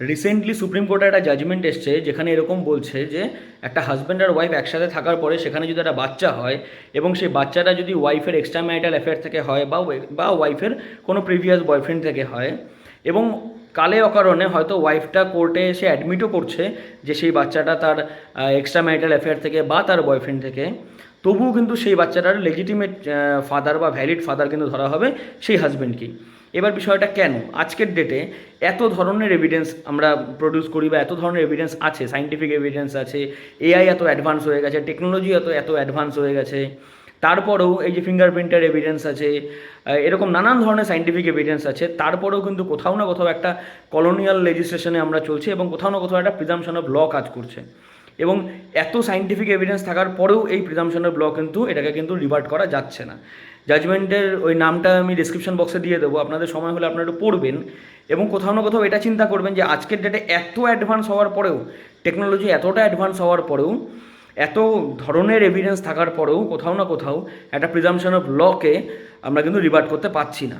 Recently supreme কোর্টে একটা judgement এসছে যেখানে এরকম বলছে যে একটা হাজব্যান্ড আর ওয়াইফ একসাথে থাকার পরে সেখানে যদি একটা বাচ্চা হয় এবং সেই বাচ্চাটা যদি ওয়াইফের এক্সট্রা ম্যারিটাল অ্যাফেয়ার থেকে হয় বা ওয়াইফের কোনো প্রিভিয়াস বয়ফ্রেন্ড থেকে হয় এবং কালে অকারণে হয়তো ওয়াইফটা কোর্টে এসে অ্যাডমিটও করছে যে সেই বাচ্চাটা তার এক্সট্রা ম্যারিটাল অ্যাফেয়ার থেকে বা তার বয়ফ্রেন্ড থেকে, তবুও কিন্তু সেই বাচ্চাটার লেজিটিমেট ফাদার বা ভ্যালিড ফাদার কিন্তু ধরা হবে সেই হাজব্যান্ডকেই। এবার বিষয়টা কেন আজকের ডেটে এত ধরনের এভিডেন্স আমরা প্রডিউস করি বা এত ধরনের এভিডেন্স আছে, সাইন্টিফিক এভিডেন্স আছে, এআই এত অ্যাডভান্স হয়ে গেছে, টেকনোলজি এত এত অ্যাডভান্স হয়ে গেছে, তারপরেও এই যে ফিঙ্গারপ্রিন্টের এভিডেন্স আছে, এরকম নানান ধরনের সাইন্টিফিক এভিডেন্স আছে, তারপরেও কিন্তু কোথাও না কোথাও একটা কলোনিয়াল লেজিসলেশনে আমরা চলছি এবং কোথাও না কোথাও একটা প্রিজাম্পশন অফ ল কাজ করছে। এবং এত সাইন্টিফিক এভিডেন্স থাকার পরেও এই প্রিজাম্পশন অফ ল কিন্তু এটাকে কিন্তু রিভার্ট করা যাচ্ছে না। জাজমেন্টের ওই নামটা আমি ডিসক্রিপশন বক্সে দিয়ে দেবো, আপনাদের সময় হলে আপনারা একটু পড়বেন এবং কোথাও না কোথাও এটা চিন্তা করবেন যে আজকের ডেটে এত অ্যাডভান্স হওয়ার পরেও, টেকনোলজি এতটা অ্যাডভান্স হওয়ার পরেও, এত ধরনের এভিডেন্স থাকার পরেও কোথাও না কোথাও একটা প্রিজাম্পশন অফ লকে আমরা কিন্তু রিভার্ট করতে পারছি না।